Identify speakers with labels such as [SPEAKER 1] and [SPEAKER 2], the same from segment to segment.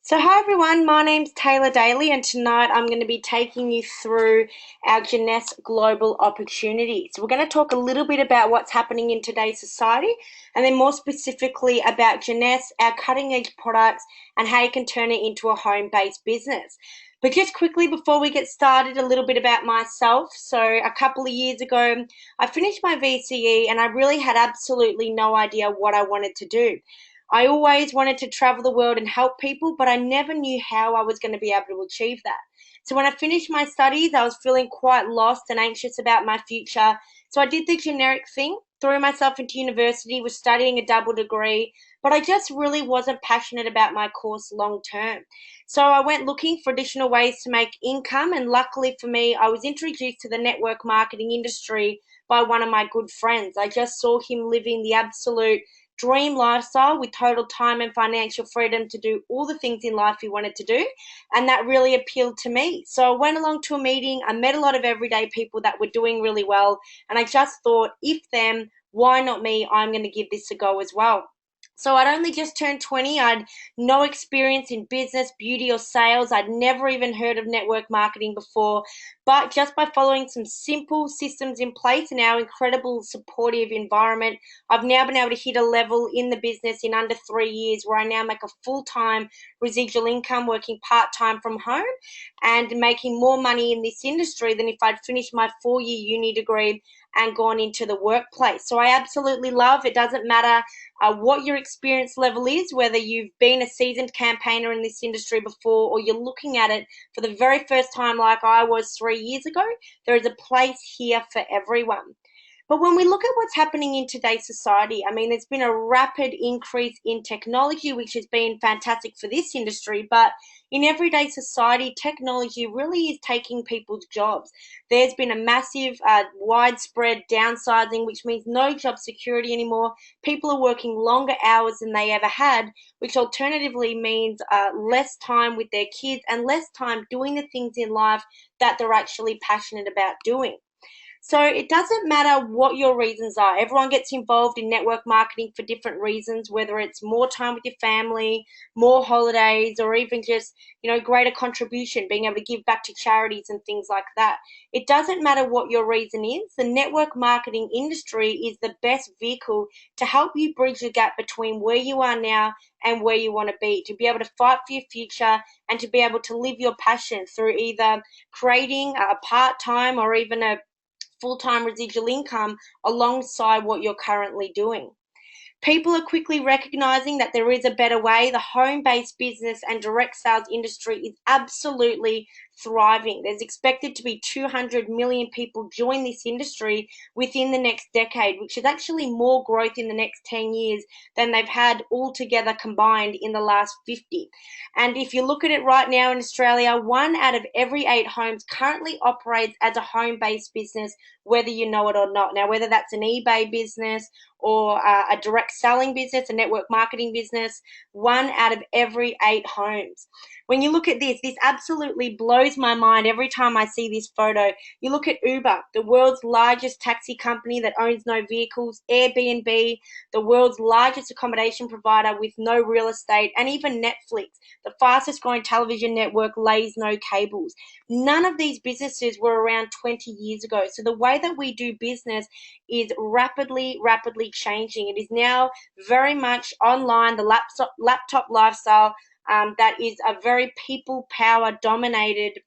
[SPEAKER 1] So, hi everyone, my name's Tayla Daly, and tonight I'm going to be taking you through our Jeunesse global opportunities. We're going to talk a little bit about what's happening in today's society, and then more specifically about Jeunesse, our cutting edge products, and how you can turn it into a home based business. But just quickly before we get started, a little bit about myself. So, a couple of years ago, I finished my VCE and I really had absolutely no idea what I wanted to do. I always wanted to travel the world and help people, but I never knew how I was going to be able to achieve that. So when I finished my studies, I was feeling quite lost and anxious about my future. So I did the generic thing, threw myself into university, was studying a double degree, but I just really wasn't passionate about my course long term. So I went looking for additional ways to make income, and luckily for me, I was introduced to the network marketing industry by one of my good friends. I just saw him living the absolute dream lifestyle with total time and financial freedom to do all the things in life he wanted to do. And that really appealed to me. So I went along to a meeting. I met a lot of everyday people that were doing really well. And I just thought, if them, why not me? I'm going to give this a go as well. So I'd only just turned 20. I'd no experience in business, beauty, or sales. I'd never even heard of network marketing before. But just by following some simple systems in place in our incredible supportive environment, I've now been able to hit a level in the business in under 3 years where I now make a full time residual income working part time from home and making more money in this industry than if I'd finished my 4 year uni degree and gone into the workplace. So I absolutely love it. Doesn't matter what your experience level is, whether you've been a seasoned campaigner in this industry before or you're looking at it for the very first time like I was 3 years ago, there is a place here for everyone. But when we look at what's happening in today's society, I mean, there's been a rapid increase in technology, which has been fantastic for this industry. But in everyday society, technology really is taking people's jobs. There's been a massive, widespread downsizing, which means no job security anymore. People are working longer hours than they ever had, which alternatively means less time with their kids and less time doing the things in life that they're actually passionate about doing. So it doesn't matter what your reasons are. Everyone gets involved in network marketing for different reasons, whether it's more time with your family, more holidays, or even just, greater contribution, being able to give back to charities and things like that. It doesn't matter what your reason is. The network marketing industry is the best vehicle to help you bridge the gap between where you are now and where you want to be, to be able to fight for your future and to be able to live your passion through either creating a part-time or even a full-time residual income alongside what you're currently doing. People are quickly recognizing that there is a better way. The home based business and direct sales industry is absolutely thriving. There's expected to be 200 million people join this industry within the next decade, which is actually more growth in the next 10 years than they've had altogether combined in the last 50. And if you look at it right now in Australia, 1 out of every 8 homes currently operates as a home based business, whether you know it or not. Now, whether that's an eBay business or a direct selling business, a network marketing business, 1 out of every 8 homes. When you look at this absolutely blows my mind every time I see this photo. You look at Uber, the world's largest taxi company that owns no vehicles, Airbnb, the world's largest accommodation provider with no real estate, and even Netflix, the fastest growing television network, lays no cables. None of these businesses were around 20 years ago. So the way that we do business is rapidly changing. It is now very much online, the laptop lifestyle, that is a very people power dominated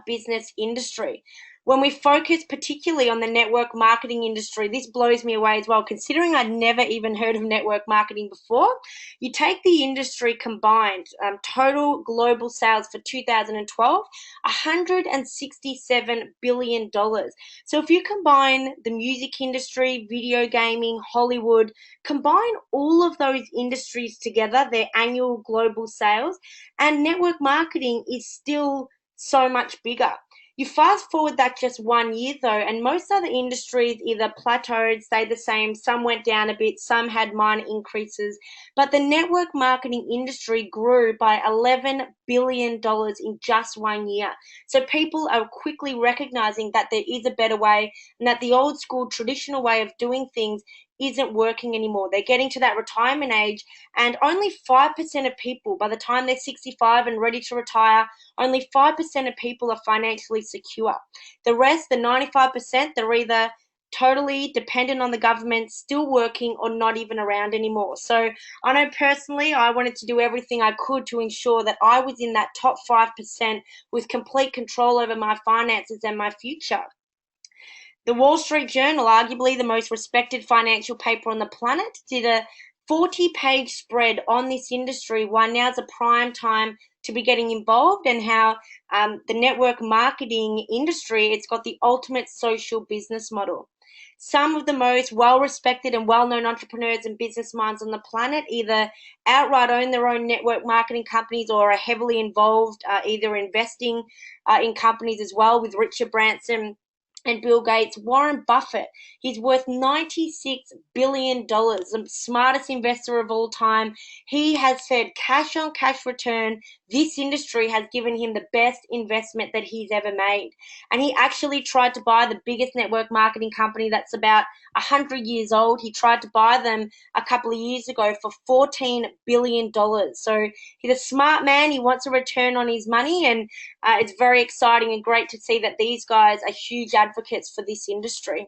[SPEAKER 1] business industry. When we focus particularly on the network marketing industry, this blows me away as well, considering I'd never even heard of network marketing before. You take the industry combined, total global sales for 2012, $167 billion. So if you combine the music industry, video gaming, Hollywood, combine all of those industries together, their annual global sales, and network marketing is still so much bigger. You fast forward that just 1 year though, and most other industries either plateaued, stayed the same, some went down a bit, some had minor increases, but the network marketing industry grew by $11 billion in just 1 year. So people are quickly recognizing that there is a better way and that the old school traditional way of doing things isn't working anymore. They're getting to that retirement age, and only 5% of people, by the time they're 65 and ready to retire, only 5% of people are financially secure. The rest, the 95%, they're either totally dependent on the government, still working, or not even around anymore. So I know personally I wanted to do everything I could to ensure that I was in that top 5% with complete control over my finances and my future. The Wall Street Journal, arguably the most respected financial paper on the planet, did a 40-page spread on this industry, why now's a prime time to be getting involved, and how the network marketing industry, it's got the ultimate social business model. Some of the most well-respected and well-known entrepreneurs and business minds on the planet either outright own their own network marketing companies or are heavily involved, either investing in companies as well, with Richard Branson and Bill Gates. Warren Buffett, he's worth $96 billion, the smartest investor of all time. He has said cash on cash return, this industry has given him the best investment that he's ever made. And he actually tried to buy the biggest network marketing company that's about 100 years old. He tried to buy them a couple of years ago for $14 billion. So he's a smart man. He wants a return on his money, and it's very exciting and great to see that these guys are huge advocates for this industry.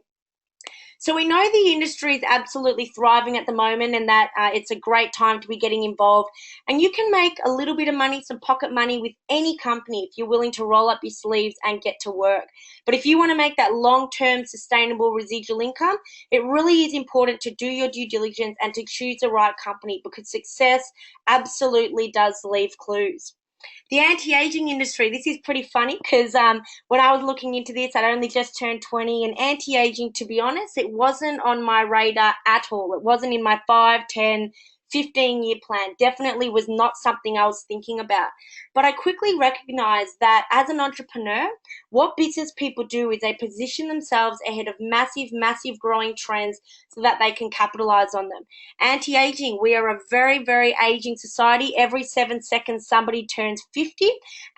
[SPEAKER 1] So we know the industry is absolutely thriving at the moment, and that it's a great time to be getting involved. And you can make a little bit of money, some pocket money, with any company if you're willing to roll up your sleeves and get to work. But if you want to make that long-term sustainable residual income, it really is important to do your due diligence and to choose the right company, because success absolutely does leave clues. The anti-aging industry, this is pretty funny because when I was looking into this, I'd only just turned 20, and anti-aging, to be honest, it wasn't on my radar at all. It wasn't in my 5, 10, 15-year plan. Definitely was not something I was thinking about. But I quickly recognized that as an entrepreneur, what business people do is they position themselves ahead of massive, massive growing trends so that they can capitalize on them. Anti-aging, we are a very, very aging society. Every 7 seconds somebody turns 50,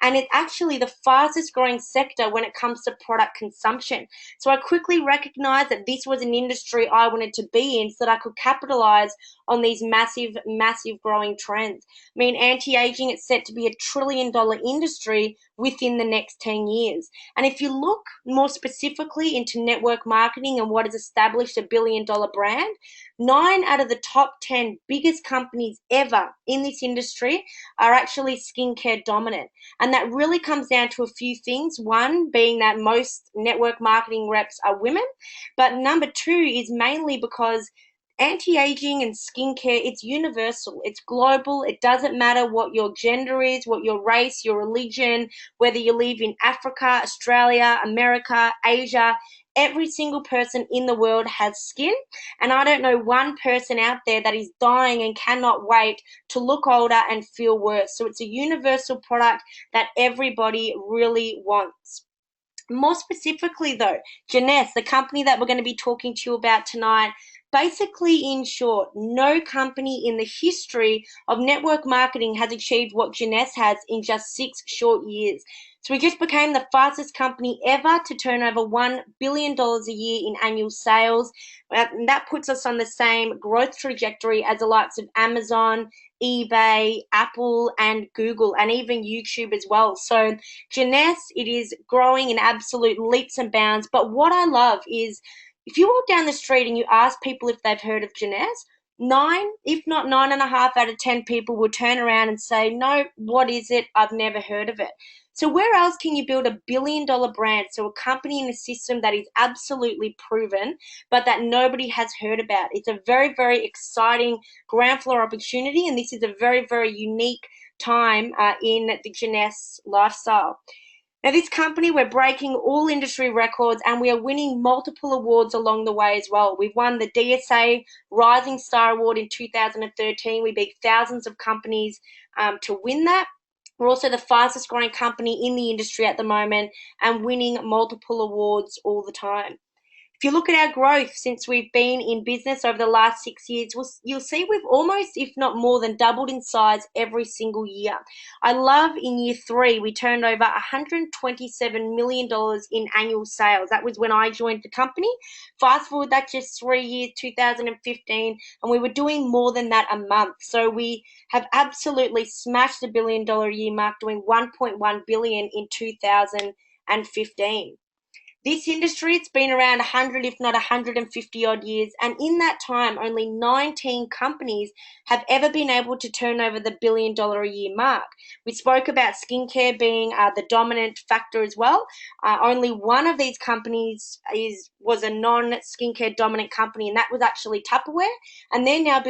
[SPEAKER 1] and it's actually the fastest growing sector when it comes to product consumption. So I quickly recognized that this was an industry I wanted to be in so that I could capitalize on these massive, massive growing trends. I mean, anti-aging, it's set to be $1 trillion industry within the next 10 years. And if you look more specifically into network marketing and what has established $1 billion brand, 9 out of the top 10 biggest companies ever in this industry are actually skincare dominant. And that really comes down to a few things. One being that most network marketing reps are women, but number two is mainly because anti-aging and skincare, it's universal, it's global. It doesn't matter what your gender is, what your race, your religion, whether you live in Africa, Australia, America, Asia. Every single person in the world has skin, and I don't know one person out there that is dying and cannot wait to look older and feel worse. So it's a universal product that everybody really wants. More specifically, though, Jeunesse, the company that we're going to be talking to you about tonight, basically, in short, no company in the history of network marketing has achieved what Jeunesse has in just 6 short years. So we just became the fastest company ever to turn over $1 billion a year in annual sales. And that puts us on the same growth trajectory as the likes of Amazon, eBay, Apple, and Google, and even YouTube as well. So Jeunesse, it is growing in absolute leaps and bounds. But what I love is if you walk down the street and you ask people if they've heard of Jeunesse, 9, if not 9.5 out of 10 people will turn around and say, no, what is it? I've never heard of it. So where else can you build $1 billion brand? So a company in a system that is absolutely proven, but that nobody has heard about. It's a very, very exciting ground floor opportunity, and this is a very, very unique time in the Jeunesse lifestyle. Now, this company, we're breaking all industry records, and we are winning multiple awards along the way as well. We've won the DSA Rising Star Award in 2013. We beat thousands of companies to win that. We're also the fastest growing company in the industry at the moment and winning multiple awards all the time. If you look at our growth since we've been in business over the last 6 years, you'll see we've almost, if not more than, doubled in size every single year. I love in year three, we turned over $127 million in annual sales. That was when I joined the company. Fast forward that just 3 years, 2015, and we were doing more than that a month. So we have absolutely smashed the $1 billion a year mark, doing 1.1 billion in 2015. This industry, it's been around 100, if not 150 odd years, and in that time, only 19 companies have ever been able to turn over the $1 billion a year mark. We spoke about skincare being the dominant factor as well. Only one of these companies was a non-skincare dominant company, and that was actually Tupperware, and they're now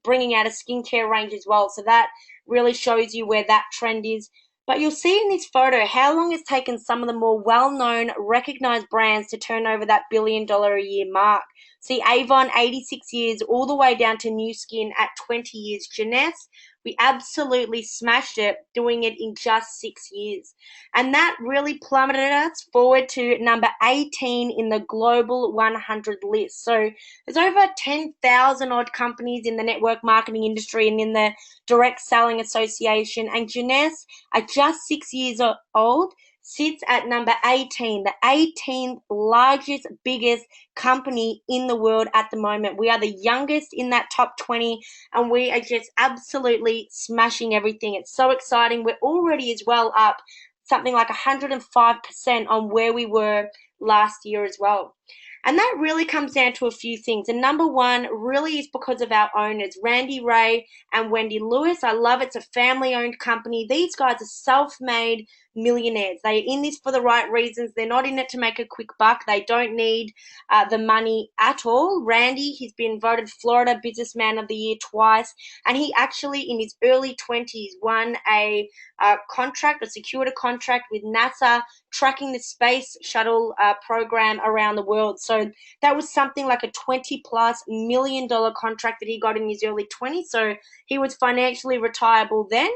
[SPEAKER 1] bringing out a skincare range as well. So that really shows you where that trend is. But you'll see in this photo how long it's taken some of the more well-known, recognized brands to turn over that $1 billion a year mark. See Avon, 86 years, all the way down to Nu Skin at 20 years. Jeunesse, we absolutely smashed it, doing it in just 6 years. And that really plummeted us forward to number 18 in the global 100 list. So there's over 10,000 odd companies in the network marketing industry and in the direct selling association. And Jeunesse, at just 6 years old, sits at number 18, the 18th largest, biggest company in the world at the moment. We are the youngest in that top 20, and we are just absolutely smashing everything. It's so exciting. We're already as well up something like 105% on where we were last year as well. And that really comes down to a few things. And number one really is because of our owners, Randy Ray and Wendy Lewis. I love it. It's a family-owned company. These guys are self-made millionaires. They're in this for the right reasons. They're not in it to make a quick buck. They don't need the money at all. Randy, he's been voted Florida Businessman of the Year twice, and he actually, in his early 20s, won a contract or secured a contract with NASA tracking the space shuttle program around the world. So that was something like a $20+ million contract that he got in his early 20s. So he was financially retireable then.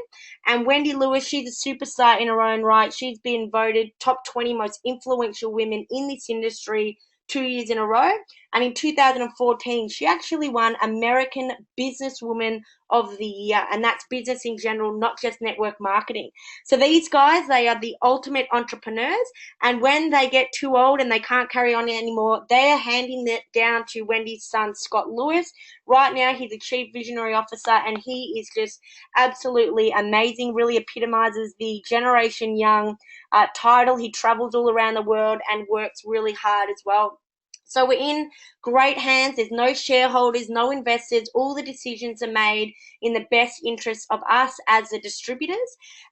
[SPEAKER 1] And Wendy Lewis, she's a superstar in her own right. She's been voted top 20 most influential women in this industry 2 years in a row. And in 2014, she actually won American Businesswoman of the Year. And that's business in general, not just network marketing. So these guys, they are the ultimate entrepreneurs. And when they get too old and they can't carry on anymore, they are handing it down to Wendy's son, Scott Lewis. Right now, he's a chief visionary officer, and he is just absolutely amazing, really epitomizes the Generation Young title. He travels all around the world and works really hard as well. So we're in great hands. There's no shareholders, no investors. All the decisions are made in the best interest of us as the distributors.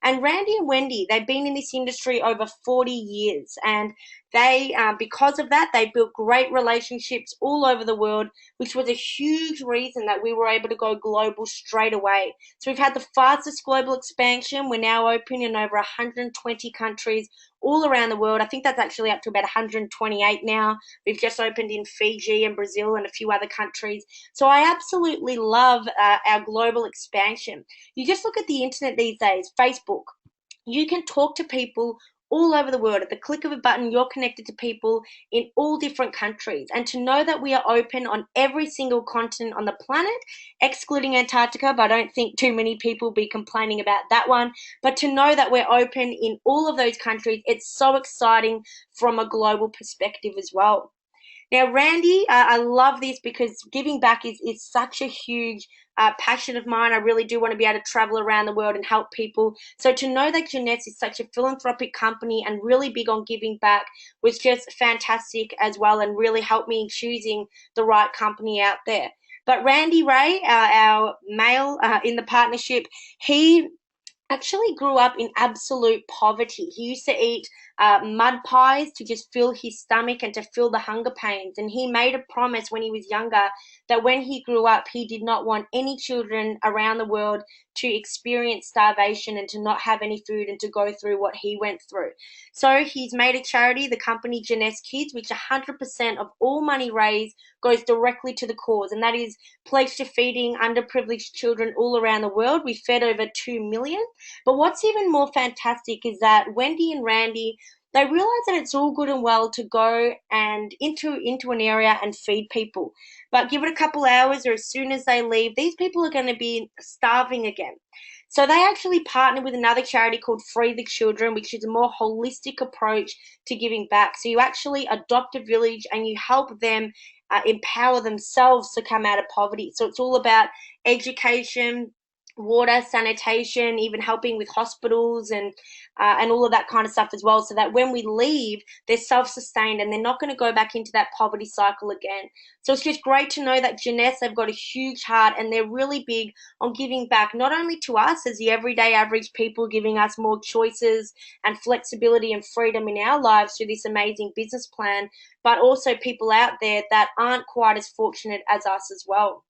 [SPEAKER 1] And Randy and Wendy, they've been in this industry over 40 years. And they, because of that, they built great relationships all over the world, which was a huge reason that we were able to go global straight away. So we've had the fastest global expansion. We're now open in over 120 countries all around the world. I think that's actually up to about 128 now. We've just opened in Fiji and Brazil and a few other countries. So I absolutely love our global expansion. You just look at the internet these days, Facebook. You can talk to people all over the world. At the click of a button, you're connected to people in all different countries. And to know that we are open on every single continent on the planet, excluding Antarctica, but I don't think too many people will be complaining about that one. But to know that we're open in all of those countries, it's so exciting from a global perspective as well. Now, Randy, I love this because giving back is such a huge passion of mine. I really do want to be able to travel around the world and help people. So to know that Jeunesse is such a philanthropic company and really big on giving back was just fantastic as well, and really helped me in choosing the right company out there. But Randy Ray, our male in the partnership, he actually grew up in absolute poverty. He used to eat mud pies to just fill his stomach and to fill the hunger pains. And he made a promise when he was younger that when he grew up, he did not want any children around the world to experience starvation and to not have any food and to go through what he went through. So he's made a charity, the company Jeunesse Kids, which 100% of all money raised goes directly to the cause, and that is pledged to feeding underprivileged children all around the world. We fed over 2 million. But what's even more fantastic is that Wendy and Randy, they realize that it's all good and well to go and into an area and feed people. But give it a couple hours or as soon as they leave, these people are going to be starving again. So they actually partner with another charity called Free the Children, which is a more holistic approach to giving back. So you actually adopt a village and you help them empower themselves to come out of poverty. So it's all about education, water, sanitation, even helping with hospitals and all of that kind of stuff as well. So that when we leave, they're self-sustained and they're not going to go back into that poverty cycle again. So it's just great to know that Jeunesse, they've got a huge heart and they're really big on giving back, not only to us as the everyday average people, giving us more choices and flexibility and freedom in our lives through this amazing business plan, but also people out there that aren't quite as fortunate as us as well.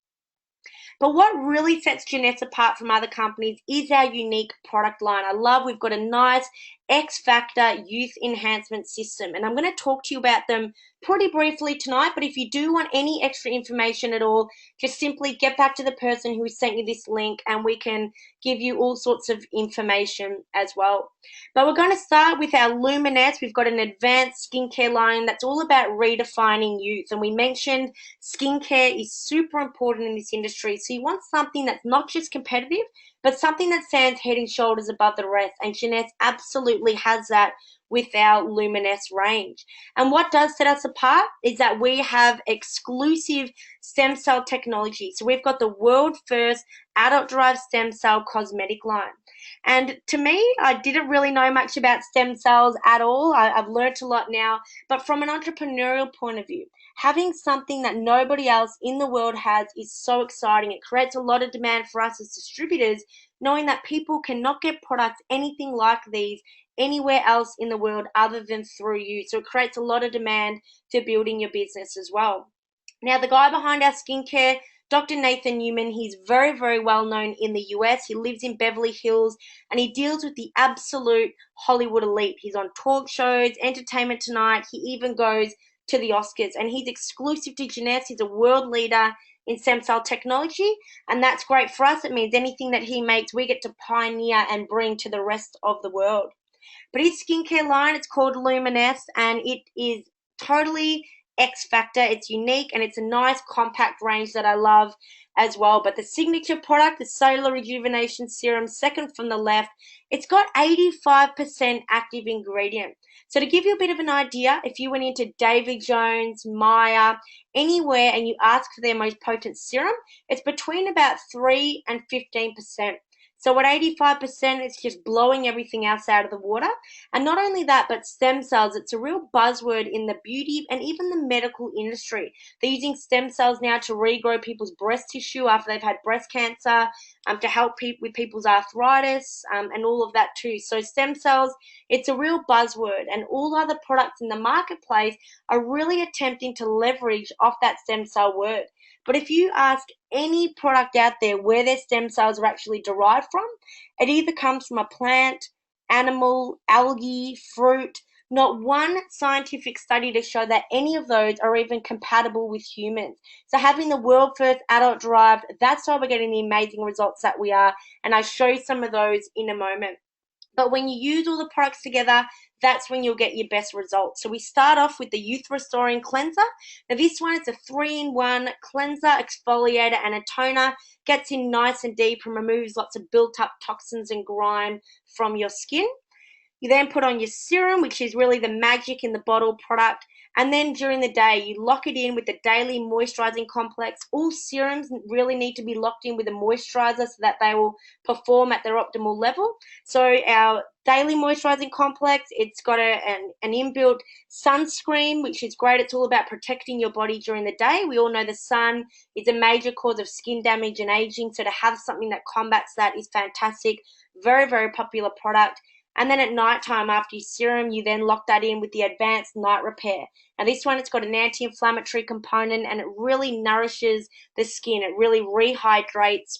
[SPEAKER 1] But what really sets Jeunesse apart from other companies is our unique product line. We've got a nice X Factor youth enhancement system, and I'm going to talk to you about them pretty briefly tonight. But if you do want any extra information at all, just simply get back to the person who sent you this link and we can give you all sorts of information as well. But we're going to start with our Luminous. We've got an advanced skincare line that's all about redefining youth. And we mentioned skincare is super important in this industry. So you want something that's not just competitive, but something that stands head and shoulders above the rest. And Jeunesse absolutely has that with our Luminous range. And what does set us apart is that we have exclusive stem cell technology. So we've got the world first adult-derived stem cell cosmetic line. And to me, I didn't really know much about stem cells at all. I've learnt a lot now, but from an entrepreneurial point of view, having something that nobody else in the world has is so exciting. It creates a lot of demand for us as distributors, knowing that people cannot get products anything like these anywhere else in the world other than through you. So it creates a lot of demand for building your business as well. Now, the guy behind our skincare, Dr. Nathan Newman, he's very, very well known in the US. He lives in Beverly Hills and he deals with the absolute Hollywood elite. He's on talk shows, Entertainment Tonight. He even goes to the Oscars and he's exclusive to Jeunesse. He's a world leader in stem cell technology, and that's great for us. It means anything that he makes, we get to pioneer and bring to the rest of the world. But his skincare line, it's called Luminous, and it is totally X Factor. It's unique and it's a nice compact range that I love as well. But the signature product, the Cellular Rejuvenation Serum, second from the left, it's got 85% active ingredient. So to give you a bit of an idea, if you went into David Jones, Maya, anywhere and you ask for their most potent serum, it's between about 3 and 15%. So at 85%, it's just blowing everything else out of the water. And not only that, but stem cells. It's a real buzzword in the beauty and even the medical industry. They're using stem cells now to regrow people's breast tissue after they've had breast cancer, to help with people's arthritis, and all of that too. So stem cells, it's a real buzzword. And all other products in the marketplace are really attempting to leverage off that stem cell word. But if you ask any product out there where their stem cells are actually derived from, it either comes from a plant, animal, algae, fruit, not one scientific study to show that any of those are even compatible with humans. So having the world first adult derived, that's why we're getting the amazing results that we are. And I show you some of those in a moment. But when you use all the products together, that's when you'll get your best results. So we start off with the Youth Restoring Cleanser. Now this one is a 3-in-1 cleanser, exfoliator, and a toner. Gets in nice and deep and removes lots of built up toxins and grime from your skin. You then put on your serum, which is really the magic in the bottle product. And then during the day, you lock it in with the Daily Moisturizing Complex. All serums really need to be locked in with a moisturizer so that they will perform at their optimal level. So our Daily Moisturizing Complex, it's got an inbuilt sunscreen, which is great. It's all about protecting your body during the day. We all know the sun is a major cause of skin damage and aging. So to have something that combats that is fantastic. Very, very popular product. And then at nighttime after your serum, you then lock that in with the Advanced Night Repair. Now this one, it's got an anti-inflammatory component and it really nourishes the skin. It really rehydrates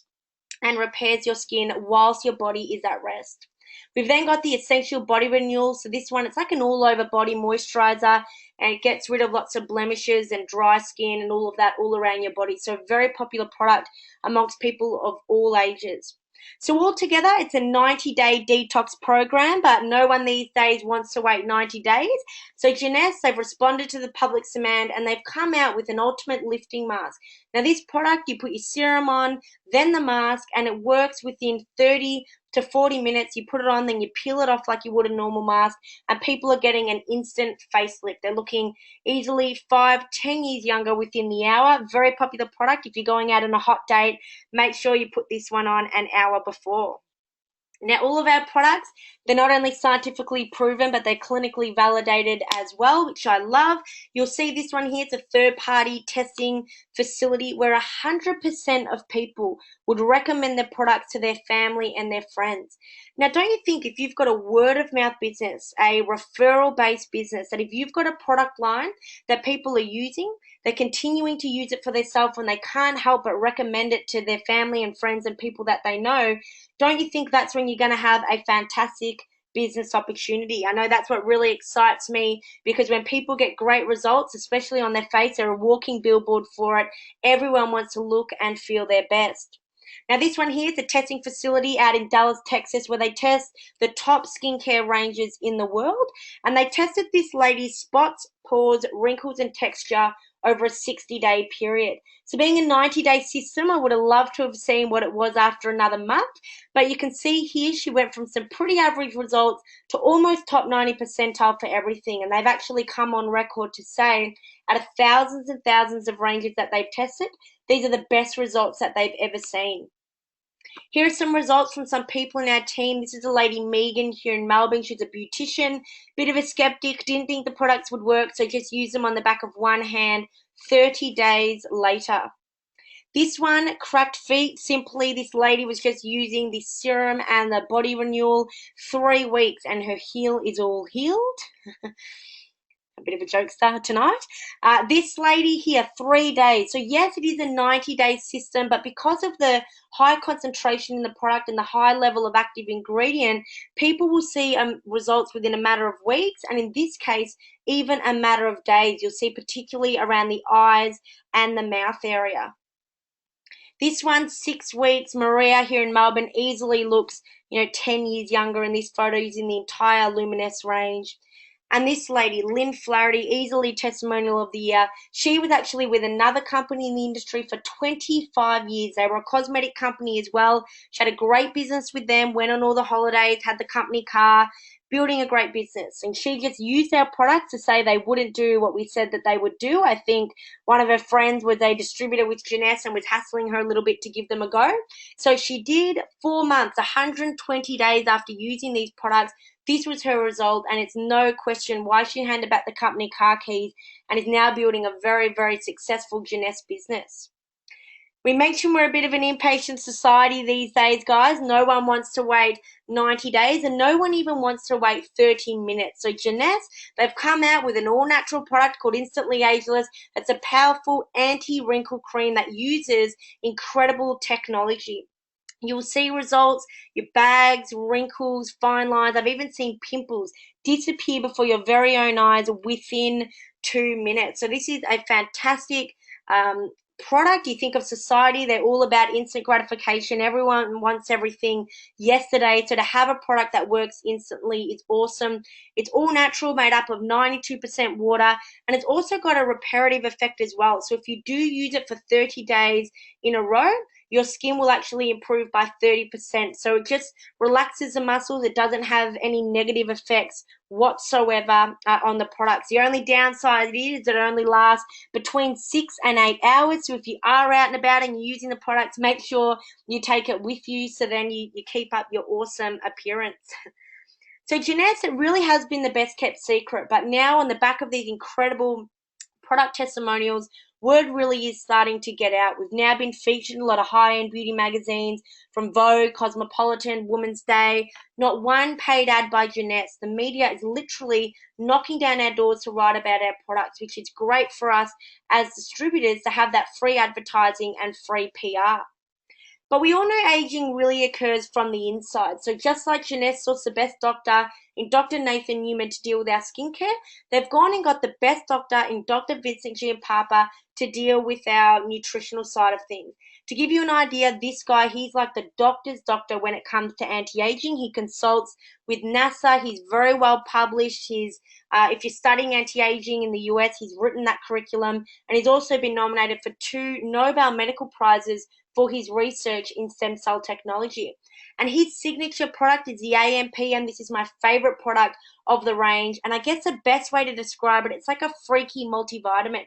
[SPEAKER 1] and repairs your skin whilst your body is at rest. We've then got the Essential Body Renewal. So this one, it's like an all-over body moisturizer and it gets rid of lots of blemishes and dry skin and all of that all around your body. So a very popular product amongst people of all ages. So altogether, it's a 90-day detox program, but no one these days wants to wait 90 days. So Jeunesse, they've responded to the public's demand and they've come out with an ultimate lifting mask. Now this product, you put your serum on, then the mask, and it works within 30 to 40 minutes. You put it on, then you peel it off like you would a normal mask, and people are getting an instant facelift. They're looking easily 5-10 years younger within the hour. Very popular product. If you're going out on a hot date, make sure you put this one on an hour before. Now, all of our products, they're not only scientifically proven, but they're clinically validated as well, which I love. You'll see this one here, it's a third-party testing facility where 100% of people would recommend their products to their family and their friends. Now, don't you think if you've got a word-of-mouth business, a referral-based business, that if you've got a product line that people are using, they're continuing to use it for themselves and they can't help but recommend it to their family and friends and people that they know, don't you think that's when you're going to have a fantastic business opportunity? I know that's what really excites me, because when people get great results, especially on their face, they're a walking billboard for it. Everyone wants to look and feel their best. Now this one here is a testing facility out in Dallas, Texas, where they test the top skincare ranges in the world. And they tested this lady's spots, pores, wrinkles, and texture over a 60-day period. So being a 90-day system, I would have loved to have seen what it was after another month. But you can see here she went from some pretty average results to almost top 90 percentile for everything. And they've actually come on record to say, out of thousands and thousands of ranges that they've tested, these are the best results that they've ever seen. Here are some results from some people in our team. This is a lady, Megan, here in Melbourne. She's a beautician, bit of a skeptic, didn't think the products would work, so just used them on the back of one hand 30 days later. This one, cracked feet. Simply, this lady was just using the serum and the body renewal 3 weeks, and her heel is all healed. A bit of a jokester tonight. This lady here, 3 days. So yes, it is a 90-day system, but because of the high concentration in the product and the high level of active ingredient, people will see results within a matter of weeks, and in this case, even a matter of days. You'll see particularly around the eyes and the mouth area. This one, 6 weeks. Maria here in Melbourne easily looks, 10 years younger in this photo using the entire Luminous range. And this lady, Lynn Flaherty, easily testimonial of the year. She was actually with another company in the industry for 25 years. They were a cosmetic company as well. She had a great business with them, went on all the holidays, had the company car, building a great business. And she just used our products to say they wouldn't do what we said that they would do. I think one of her friends was a distributor with Jeunesse and was hassling her a little bit to give them a go. So she did 4 months, 120 days after using these products. This was her result, and it's no question why she handed back the company car keys and is now building a very, very successful Jeunesse business. We mentioned we're a bit of an impatient society these days, guys. No one wants to wait 90 days, and no one even wants to wait 30 minutes. So Jeunesse, they've come out with an all-natural product called Instantly Ageless. It's a powerful anti-wrinkle cream that uses incredible technology. You'll see results, your bags, wrinkles, fine lines. I've even seen pimples disappear before your very own eyes within 2 minutes. So this is a fantastic product. You think of society, they're all about instant gratification. Everyone wants everything yesterday. So to have a product that works instantly is awesome. It's all natural, made up of 92% water, and it's also got a reparative effect as well. So if you do use it for 30 days in a row, your skin will actually improve by 30%. So it just relaxes the muscles. It doesn't have any negative effects whatsoever on the products. The only downside is that it only lasts between 6 and 8 hours. So if you are out and about and you're using the products, make sure you take it with you so then you keep up your awesome appearance. So Jeunesse, it really has been the best kept secret, but now on the back of these incredible product testimonials, word really is starting to get out. We've now been featured in a lot of high-end beauty magazines, from Vogue, Cosmopolitan, Woman's Day. Not one paid ad by Jeunesse. The media is literally knocking down our doors to write about our products, which is great for us as distributors to have that free advertising and free PR. But we all know aging really occurs from the inside. So just like Jeunesse sourced the best doctor in Dr. Nathan Newman to deal with our skincare, they've gone and got the best doctor in Dr. Vincent Giampapa to deal with our nutritional side of things. To give you an idea, this guy, he's like the doctor's doctor when it comes to anti-aging. He consults with NASA. He's very well published. If you're studying anti-aging in the US, he's written that curriculum, and he's also been nominated for 2 Nobel Medical Prizes for his research in stem cell technology. And his signature product is the AMP, and this is my favorite product of the range. And I guess the best way to describe it, it's like a freaky multivitamin.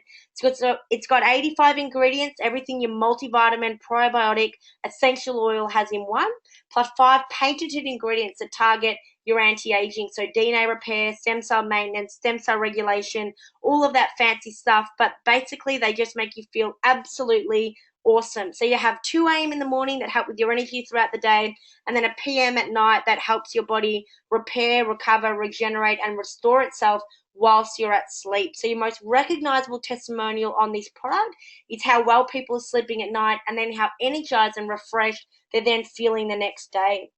[SPEAKER 1] It's got 85 ingredients, everything your multivitamin, probiotic, essential oil has in one, plus 5 patented ingredients that target your anti-aging. So DNA repair, stem cell maintenance, stem cell regulation, all of that fancy stuff. But basically, they just make you feel absolutely awesome. So you have 2 a.m. in the morning that help with your energy throughout the day, and then a PM at night that helps your body repair, recover, regenerate, and restore itself whilst you're at sleep. So your most recognizable testimonial on this product is how well people are sleeping at night, and then how energized and refreshed they're then feeling the next day.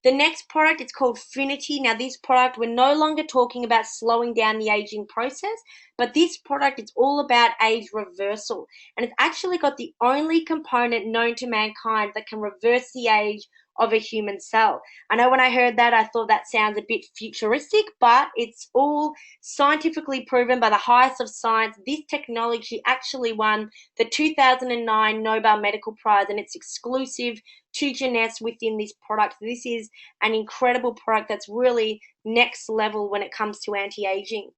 [SPEAKER 1] The next product is called Finity. Now, this product, we're no longer talking about slowing down the aging process, but this product is all about age reversal. And it's actually got the only component known to mankind that can reverse the age of a human cell. I know when I heard that, I thought that sounds a bit futuristic, but it's all scientifically proven by the highest of science. This technology actually won the 2009 Nobel Medical Prize, and it's exclusive to Jeunesse within this product. This is an incredible product that's really next level when it comes to anti-aging.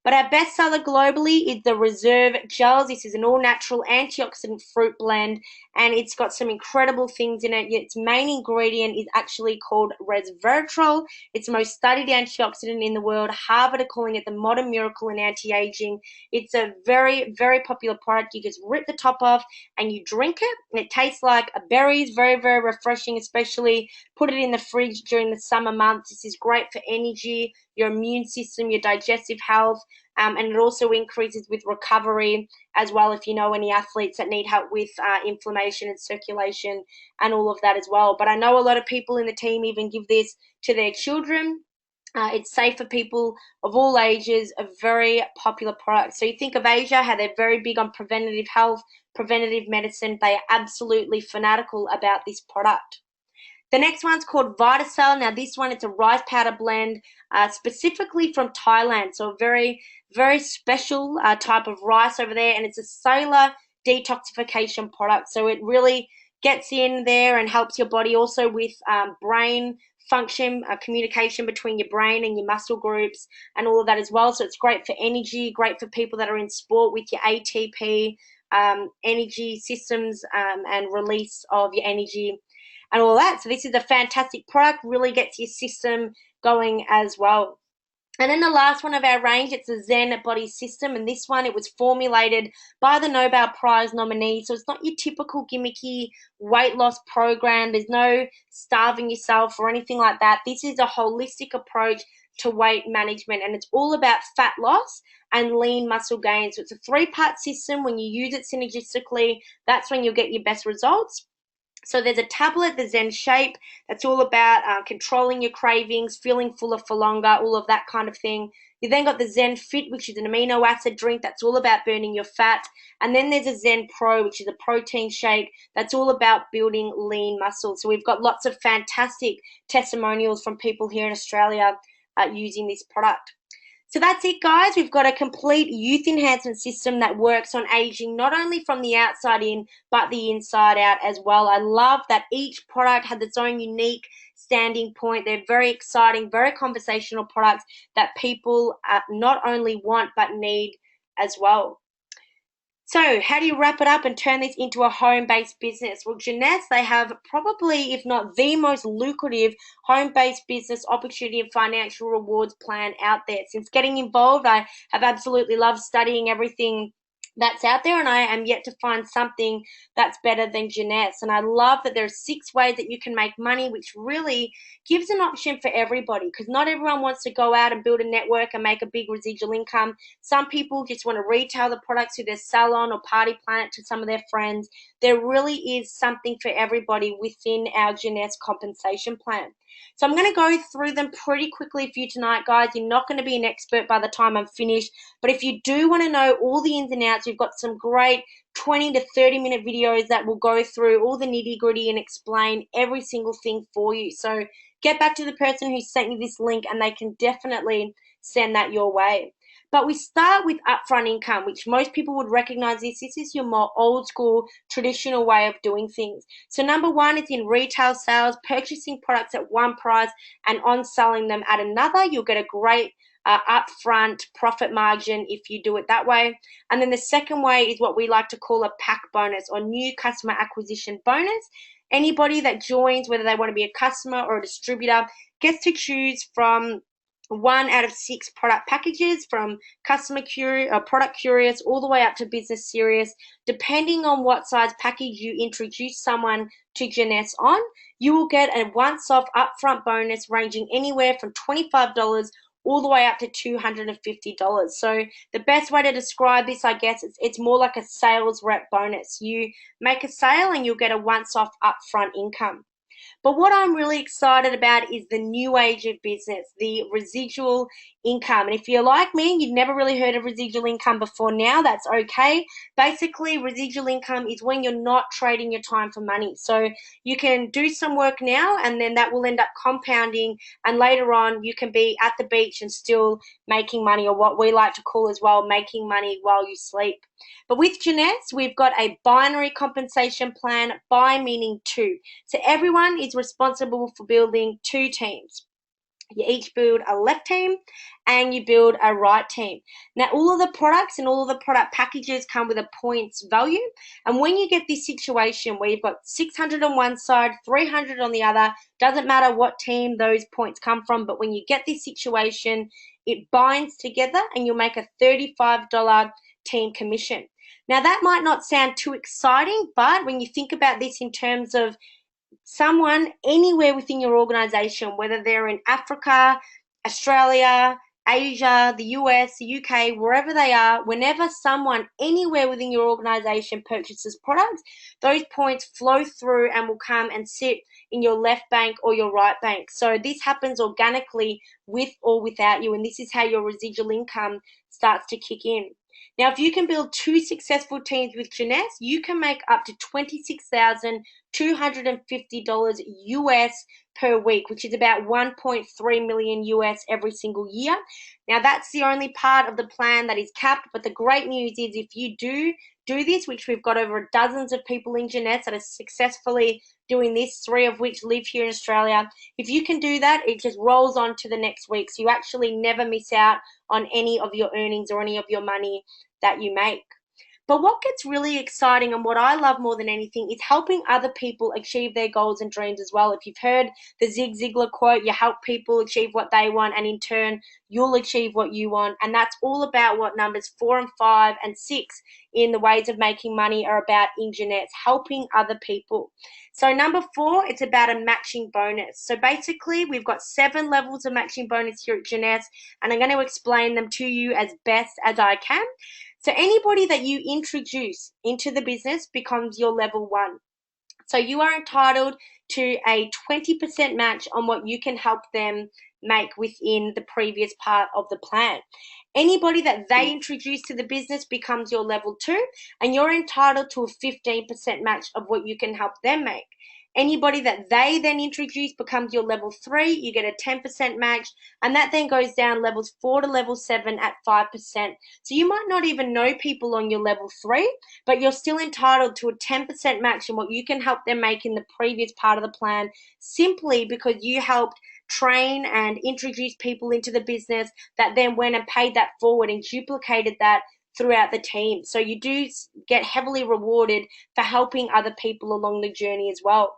[SPEAKER 1] But our bestseller globally is the Reserve Gels. This is an all-natural antioxidant fruit blend, and it's got some incredible things in it. Its main ingredient is actually called resveratrol. It's the most studied antioxidant in the world. Harvard are calling it the modern miracle in anti-aging. It's a very, very popular product. You just rip the top off and you drink it. It tastes like berries, very, very refreshing, especially put it in the fridge during the summer months. This is great for energy, your immune system, your digestive health, and it also increases with recovery as well, if you know any athletes that need help with inflammation and circulation and all of that as well. But I know a lot of people in the team even give this to their children. It's safe for people of all ages, a very popular product. So you think of Asia, how they're very big on preventative health, preventative medicine. They are absolutely fanatical about this product. The next one's called Vitacell. Now, this one, it's a rice powder blend specifically from Thailand. So a very, very special type of rice over there. And it's a cellular detoxification product. So it really gets in there and helps your body also with brain function, communication between your brain and your muscle groups and all of that as well. So it's great for energy, great for people that are in sport with your ATP, energy systems and release of your energy and all that. So this is a fantastic product, really gets your system going as well. And then the last one of our range, it's a Zen Body System, and this one, it was formulated by the Nobel Prize nominee, so it's not your typical gimmicky weight loss program. There's no starving yourself or anything like that. This is a holistic approach to weight management, and it's all about fat loss and lean muscle gain. So it's a 3-part system. When you use it synergistically, that's when you'll get your best results. So there's a tablet, the Zen Shape, that's all about controlling your cravings, feeling fuller for longer, all of that kind of thing. You then got the Zen Fit, which is an amino acid drink that's all about burning your fat. And then there's a Zen Pro, which is a protein shake that's all about building lean muscle. So we've got lots of fantastic testimonials from people here in Australia using this product. So that's it, guys. We've got a complete youth enhancement system that works on aging, not only from the outside in, but the inside out as well. I love that each product has its own unique standing point. They're very exciting, very conversational products that people not only want, but need as well. So how do you wrap it up and turn this into a home-based business? Well, Jeunesse, they have probably, if not the most lucrative home-based business opportunity and financial rewards plan out there. Since getting involved, I have absolutely loved studying everything that's out there, and I am yet to find something that's better than Jeunesse. And I love that there are 6 ways that you can make money, which really gives an option for everybody, because not everyone wants to go out and build a network and make a big residual income. Some people just want to retail the products through their salon or party planet to some of their friends. There really is something for everybody within our Jeunesse compensation plan. So I'm going to go through them pretty quickly for you tonight, guys. You're not going to be an expert by the time I'm finished, but if you do want to know all the ins and outs, we've got some great 20 to 30-minute videos that will go through all the nitty-gritty and explain every single thing for you. So get back to the person who sent you this link and they can definitely send that your way. But we start with upfront income, which most people would recognize this. This is your more old school, traditional way of doing things. So number one is in retail sales, purchasing products at one price and on selling them at another. You'll get a great upfront profit margin if you do it that way. And then the second way is what we like to call a pack bonus or new customer acquisition bonus. Anybody that joins, whether they want to be a customer or a distributor, gets to choose from 1 out of 6 product packages, from customer curious or product curious all the way up to business serious. Depending on what size package you introduce someone to Jeunesse on, you will get a once-off upfront bonus ranging anywhere from $25 all the way up to $250. So the best way to describe this, I guess, it's more like a sales rep bonus. You make a sale and you'll get a once-off upfront income. But what I'm really excited about is the new age of business, the residual income. And if you're like me, you've never really heard of residual income before now, that's okay. Basically, residual income is when you're not trading your time for money. So you can do some work now and then that will end up compounding, and later on you can be at the beach and still making money, or what we like to call as well, making money while you sleep. But with Jeunesse, we've got a binary compensation plan, bi meaning two. So everyone is responsible for building 2 teams. You each build a left team and you build a right team. Now, all of the products and all of the product packages come with a points value. And when you get this situation where you've got 600 on one side, 300 on the other, doesn't matter what team those points come from, but when you get this situation, it binds together and you'll make a $35 team commission. Now, that might not sound too exciting, but when you think about this in terms of someone anywhere within your organization, whether they're in Africa, Australia, Asia, the US, the UK, wherever they are, whenever someone anywhere within your organization purchases products, those points flow through and will come and sit in your left bank or your right bank. So this happens organically with or without you, and this is how your residual income starts to kick in. Now, if you can build 2 successful teams with Jeunesse, you can make up to $26,250 US per week, which is about 1.3 million US every single year. Now, that's the only part of the plan that is capped, but the great news is if you do this, which we've got over dozens of people in Jeunesse that are successfully doing this, 3 of which live here in Australia. If you can do that, it just rolls on to the next week. So you actually never miss out on any of your earnings or any of your money that you make. But what gets really exciting and what I love more than anything is helping other people achieve their goals and dreams as well. If you've heard the Zig Ziglar quote, you help people achieve what they want and in turn you'll achieve what you want. And that's all about what numbers 4 and 5 and 6 in the ways of making money are about in Jeunesse, helping other people. So number 4, it's about a matching bonus. So basically we've got 7 levels of matching bonus here at Jeunesse, and I'm going to explain them to you as best as I can. So anybody that you introduce into the business becomes your level 1. So you are entitled to a 20% match on what you can help them make within the previous part of the plan. Anybody that they introduce to the business becomes your level 2, and you're entitled to a 15% match of what you can help them make. Anybody that they then introduce becomes your level 3, you get a 10% match, and that then goes down levels 4 to level 7 at 5%. So you might not even know people on your level 3, but you're still entitled to a 10% match in what you can help them make in the previous part of the plan, simply because you helped train and introduce people into the business that then went and paid that forward and duplicated that throughout the team. So you do get heavily rewarded for helping other people along the journey as well.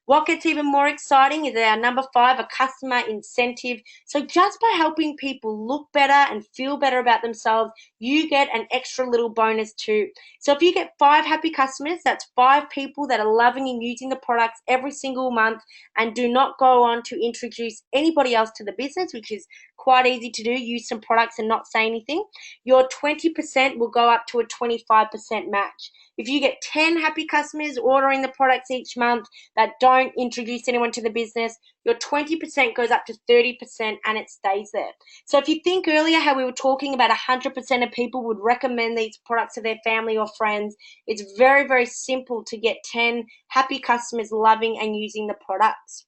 [SPEAKER 1] What gets even more exciting is our number 5, a customer incentive. So just by helping people look better and feel better about themselves, you get an extra little bonus too. So if you get 5 happy customers, that's 5 people that are loving and using the products every single month and do not go on to introduce anybody else to the business, which is quite easy to do, use some products and not say anything. Your 20% will go up to a 25% match. If you get 10 happy customers ordering the products each month that don't don't introduce anyone to the business, your 20% goes up to 30% and it stays there. So if you think earlier how we were talking about 100% of people would recommend these products to their family or friends, it's very, very simple to get 10 happy customers loving and using the products.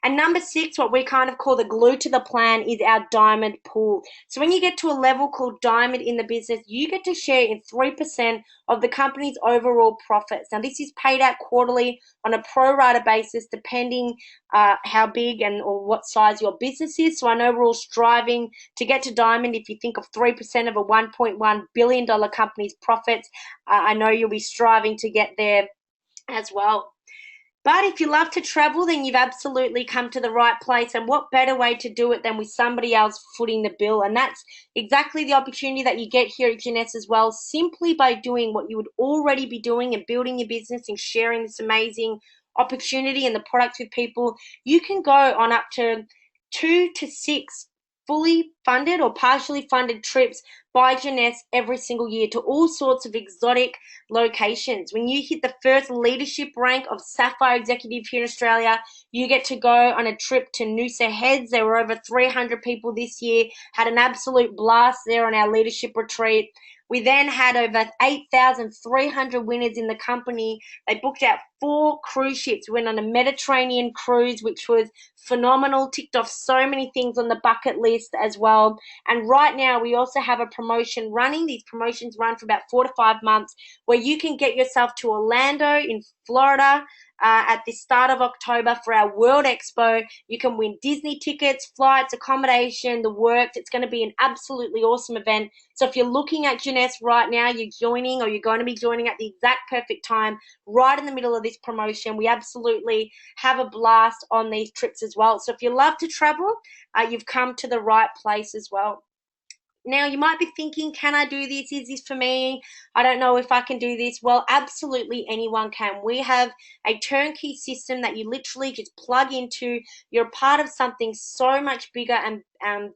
[SPEAKER 1] And number 6, what we kind of call the glue to the plan, is our diamond pool. So when you get to a level called diamond in the business, you get to share in 3% of the company's overall profits. Now this is paid out quarterly on a pro rata basis, depending how big and or what size your business is. So I know we're all striving to get to diamond. If you think of 3% of a $1.1 billion company's profits, I know you'll be striving to get there as well. But if you love to travel, then you've absolutely come to the right place. And what better way to do it than with somebody else footing the bill? And that's exactly the opportunity that you get here at Jeunesse as well, simply by doing what you would already be doing and building your business and sharing this amazing opportunity and the products with people. You can go on up to 2 to 6 fully funded or partially funded trips by Jeunesse every single year to all sorts of exotic locations. When you hit the first leadership rank of Sapphire Executive here in Australia, you get to go on a trip to Noosa Heads. There were over 300 people this year, had an absolute blast there on our leadership retreat. We then had over 8,300 winners in the company. They booked out 4 cruise ships. We went on a Mediterranean cruise, which was phenomenal, ticked off so many things on the bucket list as well. And right now we also have a promotion running. These promotions run for about 4 to 5 months, where you can get yourself to Orlando in Florida at the start of October for our World Expo. You can win Disney tickets, flights, accommodation, the works. It's going to be an absolutely awesome event. So if you're looking at Jeunesse right now, you're joining or you're going to be joining at the exact perfect time, right in the middle of this promotion. We absolutely have a blast on these trips as well. So if you love to travel, you've come to the right place as well. Now, you might be thinking, can I do this? Is this for me? I don't know if I can do this. Well, absolutely anyone can. We have a turnkey system that you literally just plug into. You're part of something so much bigger and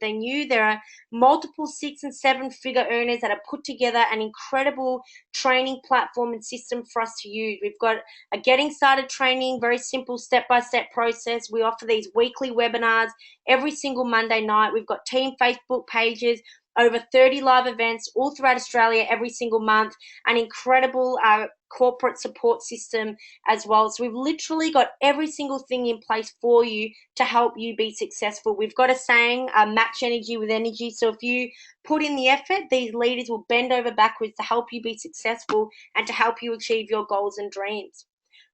[SPEAKER 1] than you. There are multiple 6 and 7 figure earners that have put together an incredible training platform and system for us to use. We've got a getting started training, very simple step-by-step process. We offer these weekly webinars every single Monday night. We've got team Facebook pages, over 30 live events all throughout Australia every single month, an incredible corporate support system as well. So we've literally got every single thing in place for you to help you be successful. We've got a saying, match energy with energy. So if you put in the effort, these leaders will bend over backwards to help you be successful and to help you achieve your goals and dreams.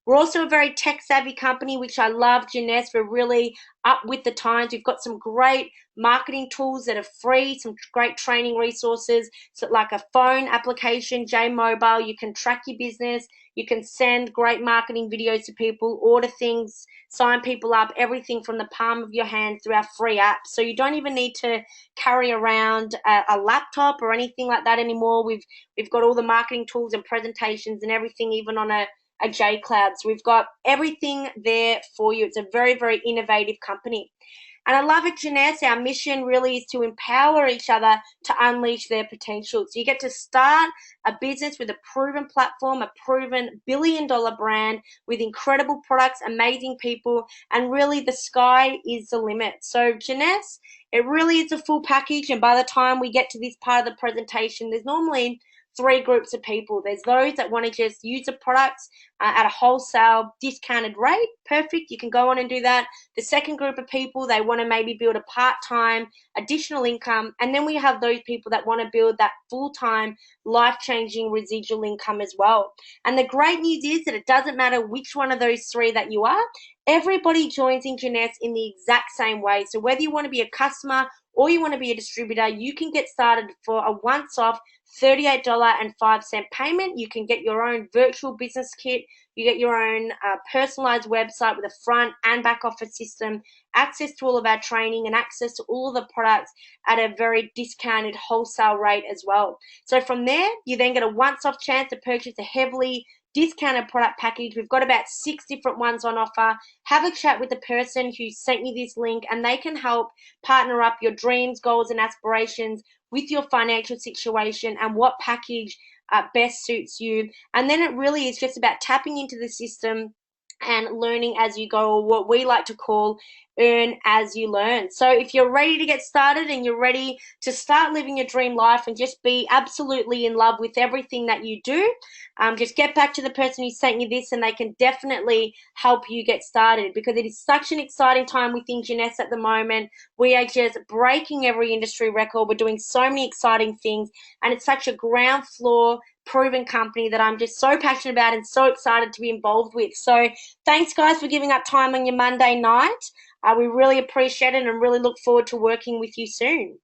[SPEAKER 1] We're also a very tech-savvy company, which I love. Jeunesse, we're really up with the times. We've got some great marketing tools that are free, some great training resources, so like a phone application, J Mobile. You can track your business. You can send great marketing videos to people, order things, sign people up, everything from the palm of your hand through our free app. So you don't even need to carry around a laptop or anything like that anymore. We've got all the marketing tools and presentations and everything, even on a J Cloud. So we've got everything there for you. It's a very, very innovative company. And I love it, Jeunesse. Our mission really is to empower each other to unleash their potential. So you get to start a business with a proven platform, a proven billion-dollar brand with incredible products, amazing people, and really the sky is the limit. So Jeunesse, it really is a full package. And by the time we get to this part of the presentation, there's normally 3 groups of people. There's those that want to just use the products at a wholesale discounted rate. Perfect. You can go on and do that. The second group of people, they want to maybe build a part-time additional income. And then we have those people that want to build that full-time life-changing residual income as well. And the great news is that it doesn't matter which one of those 3 that you are. Everybody joins in Jeunesse in the exact same way. So whether you want to be a customer or you want to be a distributor, you can get started for a once-off $38.05 payment. You can get your own virtual business kit. You get your own personalized website with a front and back office system, access to all of our training, and access to all of the products at a very discounted wholesale rate as well. So from there, you then get a once-off chance to purchase a heavily discounted product package. We've got about 6 different ones on offer. Have a chat with the person who sent you this link, and they can help partner up your dreams, goals, and aspirations with your financial situation and what package best suits you. And then it really is just about tapping into the system, and learning as you go, or what we like to call earn as you learn. So if you're ready to get started and you're ready to start living your dream life and just be absolutely in love with everything that you do, just get back to the person who sent you this and they can definitely help you get started, because it is such an exciting time within Jeunesse at the moment. We are just breaking every industry record. We're doing so many exciting things, and it's such a ground floor proven company that I'm just so passionate about and so excited to be involved with. So thanks, guys, for giving up time on your Monday night. We really appreciate it and really look forward to working with you soon.